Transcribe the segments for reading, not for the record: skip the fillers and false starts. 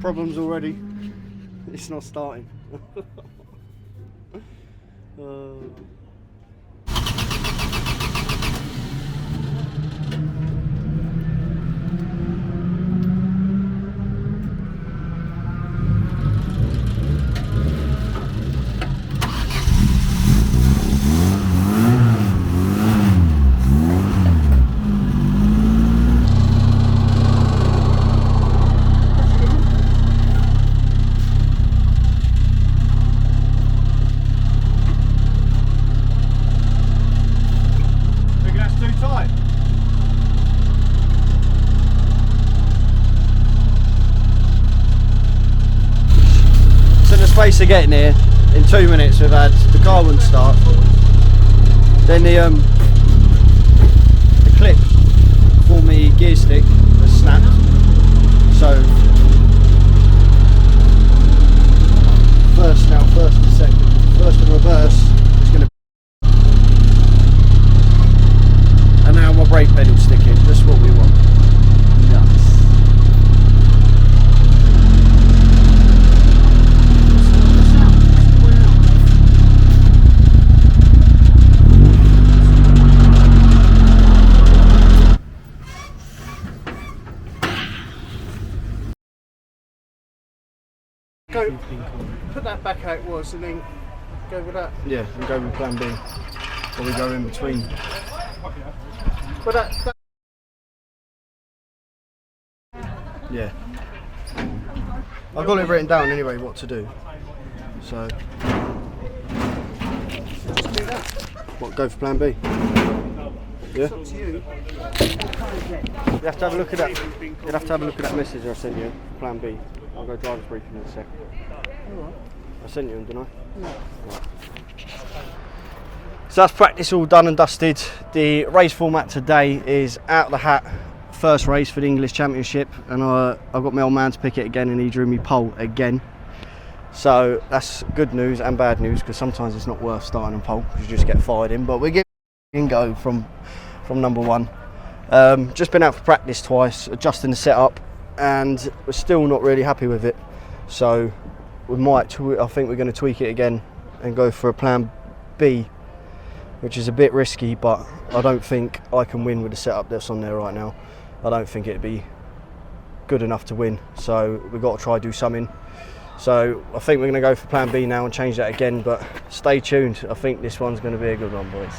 problems already. It's not starting. Space of getting here in 2 minutes. We've had the car wouldn't start, then the clip for me gear stick has snapped, so first and second, first and reverse is going to, and now my brake pedal's sticking, just what we want. Nuts. Go, put that back how it was and then go with that. Yeah, and go with plan B. Or we go in between. But that yeah. I've got it written down anyway what to do. So what, go for plan B? Yeah? It's up to you. You have to have a look at that. You'd have to have a look at that message I sent you, plan B. I'll go driver's briefing in a sec. Alright. I sent you them, didn't I? No. Right. So that's practice all done and dusted. The race format today is out of the hat. First race for the English Championship, and I got my old man to pick it again, and he drew me pole again. So that's good news and bad news, because sometimes it's not worth starting on pole because you just get fired in. But we're giving go from number one. Just been out for practice twice, adjusting the setup, and we're still not really happy with it. So we might, I think we're going to tweak it again and go for a plan B, which is a bit risky, but I don't think I can win with the setup that's on there right now. I don't think it'd be good enough to win, so we've got to try to do something. So I think we're going to go for plan B now and change that again, but stay tuned. I think this one's going to be a good one, boys.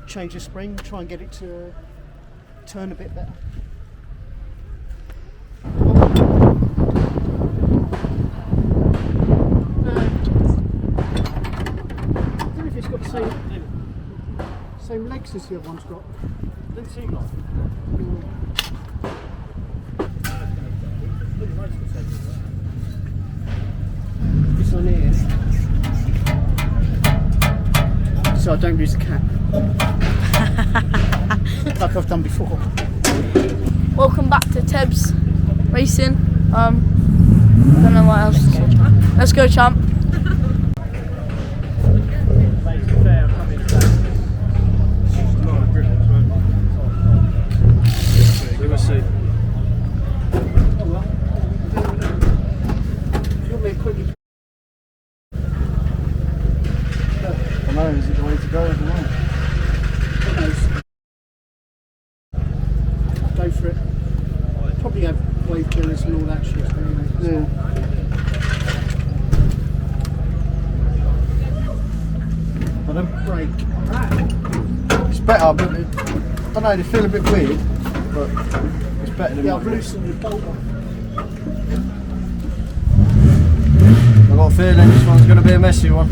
Change the spring, try and get it to turn a bit better. I don't know if it's got the same legs as the other one's got. Didn't see that. This on here, so I don't lose the cap. Like I've done before. Welcome back to Tebbz Racing. I don't know what else to say. Let's go, champ. We will see. I know, is it the way to go? I don't know. Go for it. Probably have wave killers and all that shit anyway. Yeah. But brake. It's better, but I don't know, they feel a bit weird, but it's better than I've loosened the bolt off. I've got a feeling this one's going to be a messy one.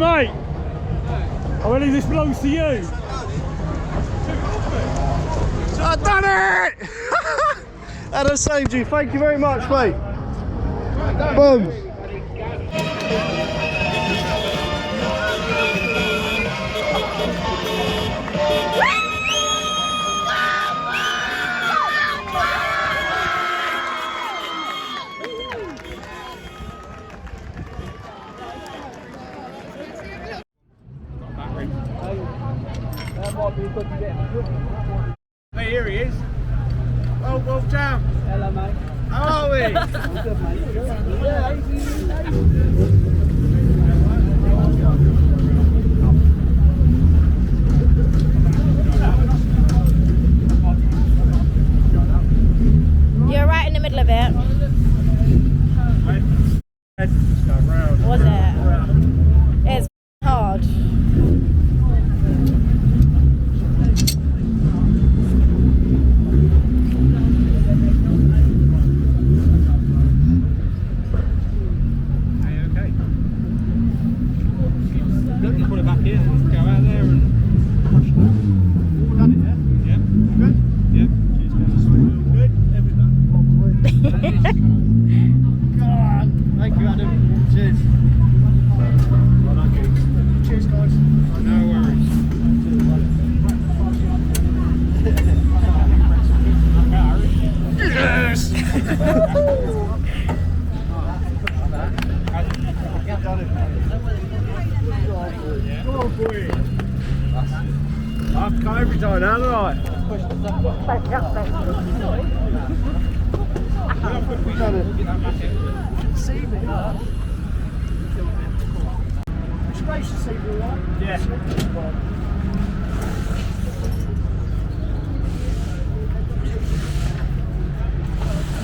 mate. I believe this belongs to you. I've done it! And I saved you. Thank you very much, mate. Boom. Hey, here he is. Oh, well, Jam. Hello, mate. How are we? I'm good, mate. You're right in the middle of it. Was it? It's hard. Put it back in, go out there and push it. Done it, yeah? Yeah. Good? Yeah. Cheers, guys. Good? Everything. Come on. Thank you, Adam. Cheers. Well done, you. Cheers, guys. No worries. Yes! Come on, boy. I have to come every time now, don't I? Yeah.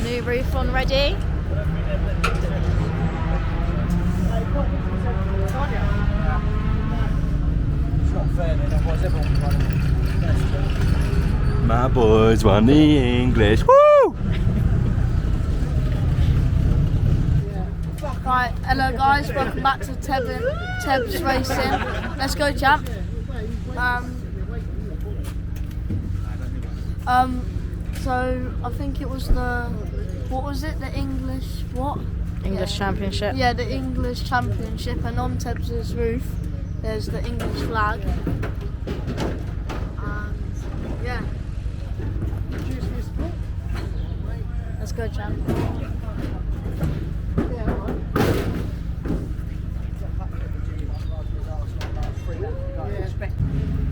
New roof on ready. My boys won the English. Woo! Right, hello guys, welcome back to Tebbz Racing. Let's go, champ. So I think it was what was it? The English what? English Championship. Yeah, the English Championship, and on Tebbz's roof there's the English flag. And yeah. Let's go, champ.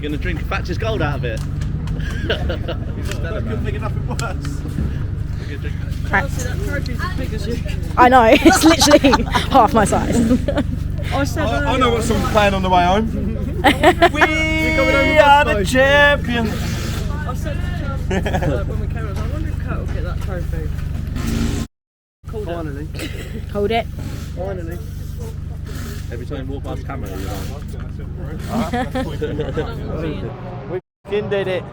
You're gonna drink Thatcher's Gold out of it. Couldn't think of nothing worse. I know, it's literally half my size. I know what song's playing on the way home. We are the champions. I said to Charles when we came, I wonder if Kurt will get that trophy. Finally. Hold it. Finally. Every time you walk past camera, you're We f***ing did it.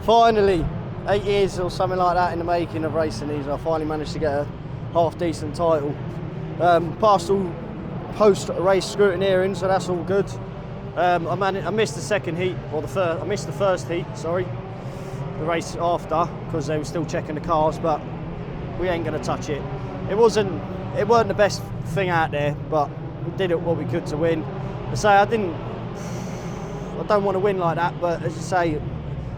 Finally. 8 years or something like that in the making of racing these, and I finally managed to get a half decent title. Passed all post-race scrutineering, so that's all good. I missed the second heat, or I missed the first heat, sorry, the race after, because they were still checking the cars, but we ain't going to touch it. It weren't the best thing out there, but we did it what we could to win. I say I don't want to win like that, but as you say,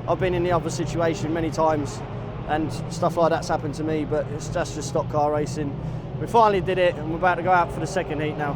I've been in the other situation many times and stuff like that's happened to me, but that's just stock car racing. We finally did it and we're about to go out for the second heat now.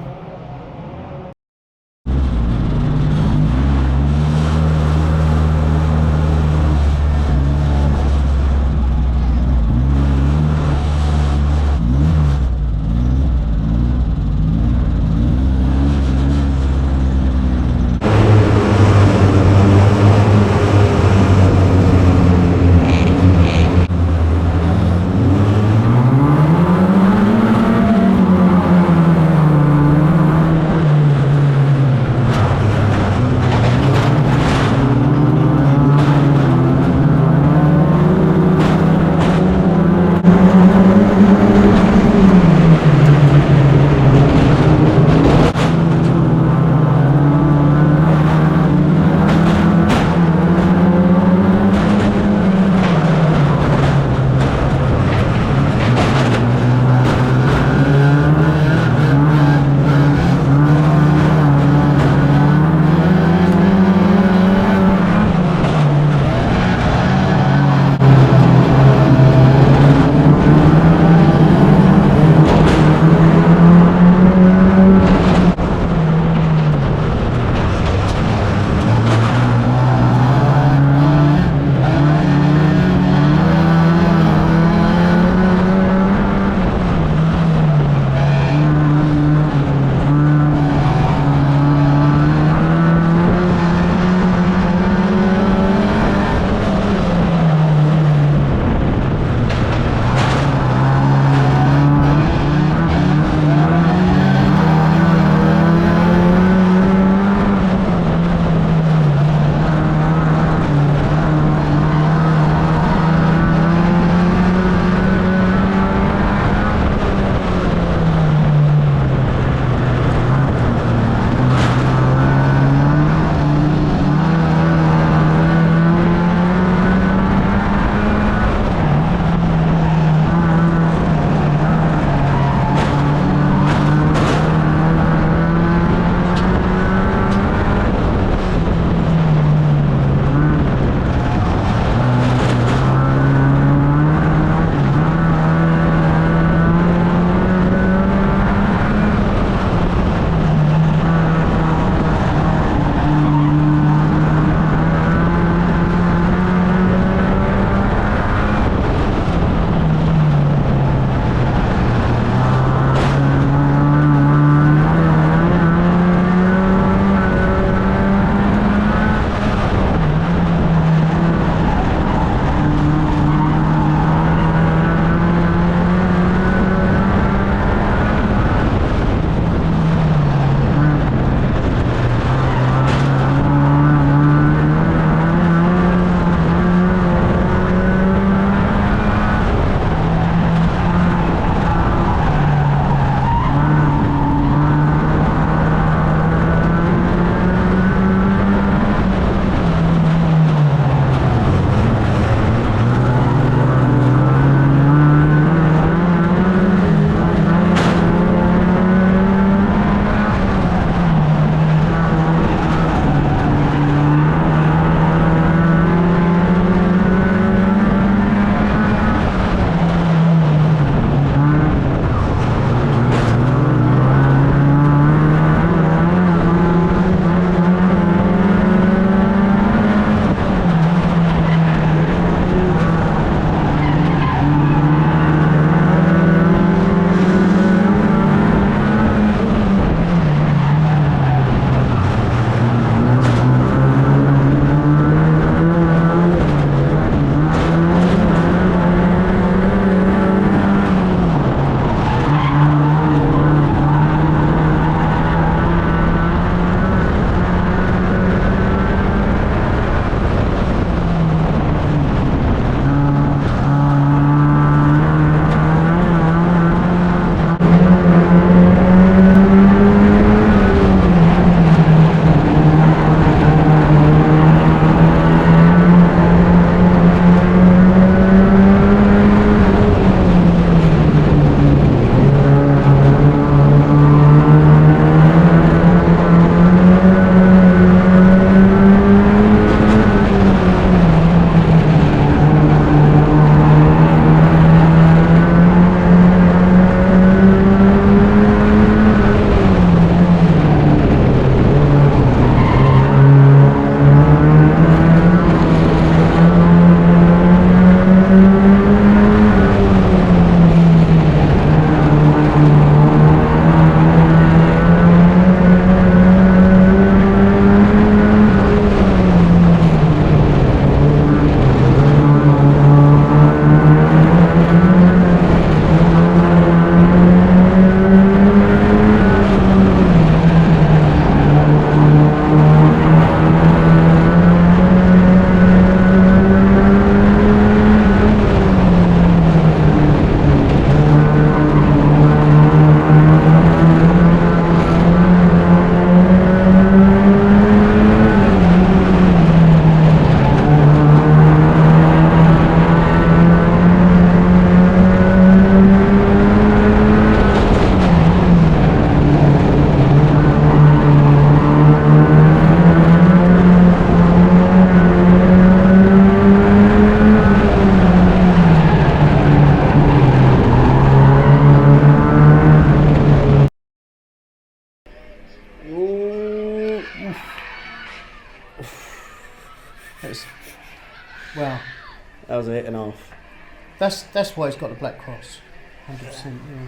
That's why he's got the black cross. 100%. Yeah.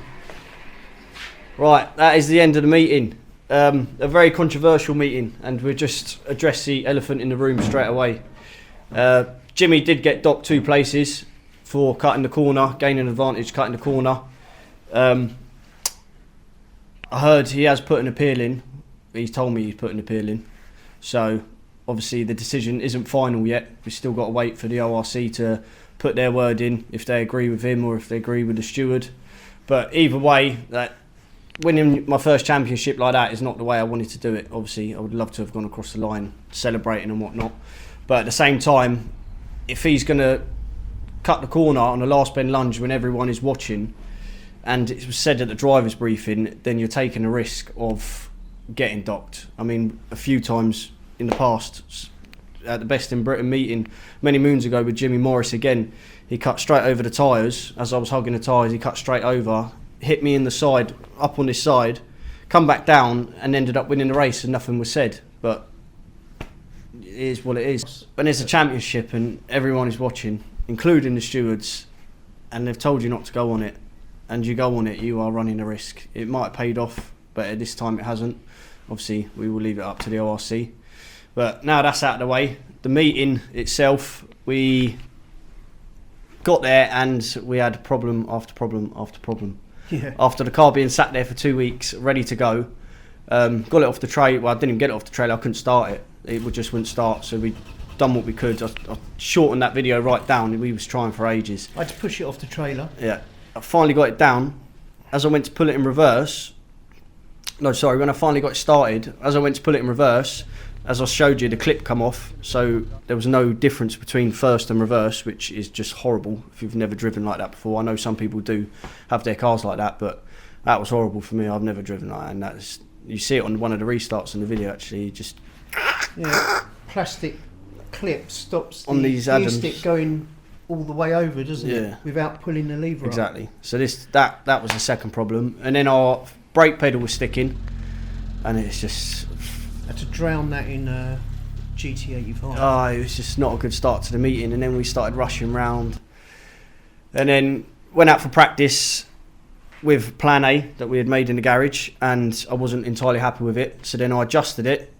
Right, that is the end of the meeting. A very controversial meeting, and we'll just address the elephant in the room straight away. Jimmy did get docked 2 places for cutting the corner, gaining advantage, cutting the corner. I heard he has put an appeal in. He's told me he's put an appeal in. So obviously the decision isn't final yet. We've still got to wait for the ORC to put their word in, if they agree with him or if they agree with the steward. But either way, that winning my first championship like that is not the way I wanted to do it. Obviously, I would love to have gone across the line celebrating and whatnot. But at the same time, if he's going to cut the corner on the last bend lunge when everyone is watching, and it was said at the driver's briefing, then you're taking a risk of getting docked. I mean, a few times in the past, at the Best in Britain meeting many moons ago with Jimmy Morris again, he cut straight over the tyres. As I was hugging the tyres, he cut straight over, hit me in the side, up on this side, come back down and ended up winning the race and nothing was said. But it is what it is. When it's a championship and everyone is watching, including the stewards, and they've told you not to go on it, and you go on it, you are running a risk. It might have paid off, but at this time it hasn't. Obviously, we will leave it up to the ORC. But now that's out of the way, the meeting itself, we got there and we had problem after problem after problem. Yeah. After the car being sat there for 2 weeks, ready to go, got it off the trailer. Well, I didn't even get it off the trailer, I couldn't start it. It just wouldn't start, so we done what we could. I shortened that video right down. We was trying for ages. I had to push it off the trailer. Yeah, I finally got it down. As I went to pull it in reverse, when I finally got it started, as I went to pull it in reverse, as I showed you, the clip come off, so there was no difference between first and reverse, which is just horrible if you've never driven like that before. I know some people do have their cars like that, but that was horrible for me. I've never driven like that, and that's, you see it on one of the restarts in the video actually, just plastic clip stops on these gear Adams stick going all the way over, doesn't Yeah. it? Without pulling the lever exactly. So that was the second problem, and then our brake pedal was sticking, and it's just Had to drown that in GT85. it was just not a good start to the meeting. And then we started rushing round, and then went out for practice with plan A that we had made in the garage, and I wasn't entirely happy with it, so then I adjusted it.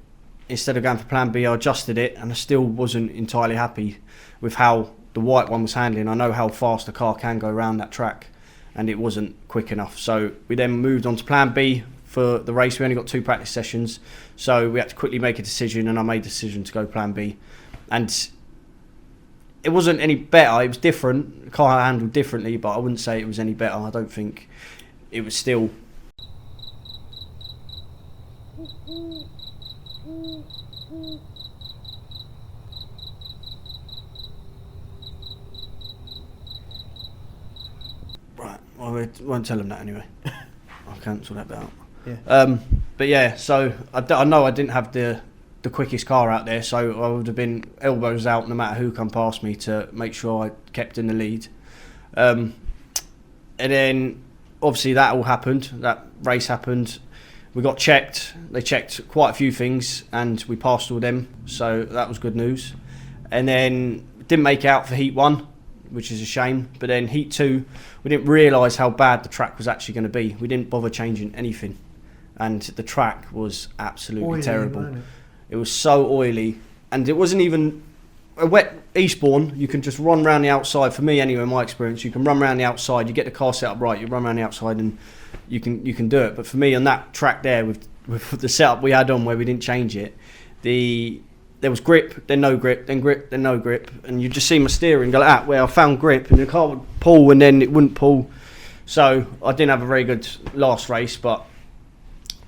Instead of going for plan B, I adjusted it, and I still wasn't entirely happy with how the white one was handling. I know how fast a car can go around that track, and it wasn't quick enough. So we then moved on to plan B for the race. We only got 2 practice sessions, so we had to quickly make a decision, and I made the decision to go plan B. And it wasn't any better, it was different. The car handled differently, but I wouldn't say it was any better. I don't think it was still... Right, well, we won't tell them that anyway. I'll cancel that bit out. Yeah. But yeah, so I know I didn't have the quickest car out there, so I would have been elbows out no matter who come past me to make sure I kept in the lead. And then obviously that all happened, that race happened. We got checked, they checked quite a few things and we passed all them, so that was good news. And then didn't make it out for heat 1, which is a shame, but then heat 2, we didn't realise how bad the track was actually going to be. We didn't bother changing anything, and the track was absolutely Oily, terrible. wasn't It was so oily, and it wasn't even a wet Eastbourne. You can just run around the outside. For me anyway, in my experience, you can run around the outside, you get the car set up right, you run around the outside and you can do it. But for me on that track there, with the setup we had on where we didn't change it, there was grip, then no grip, then grip, then no grip, and you just see my steering go like that, where I found grip and the car would pull and then it wouldn't pull. So I didn't have a very good last race, but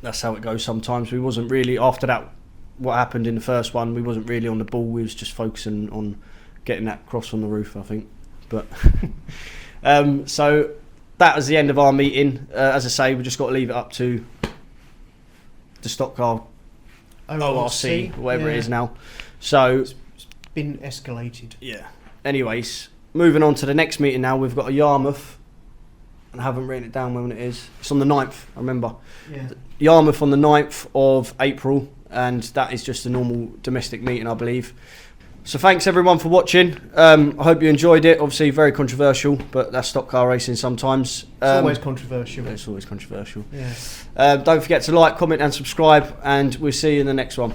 that's how it goes sometimes. We wasn't really, after that, what happened in the first one, we wasn't really on the ball. We was just focusing on getting that cross on the roof, I think. But so that was the end of our meeting. As I say, we just got to leave it up to the Stockcar ORC, whatever it is now. So It's been escalated. yeah. Anyways, moving on to the next meeting now. We've got a Yarmouth, and I haven't written it down when it is. It's on the 9th, I remember. Yeah. Yarmouth on the 9th of April, and that is just a normal domestic meeting, I believe. So thanks everyone for watching. I hope you enjoyed it. Obviously very controversial, but that's stock car racing sometimes. It's always controversial. It's always controversial. Yeah. Don't forget to like, comment and subscribe, and we'll see you in the next one.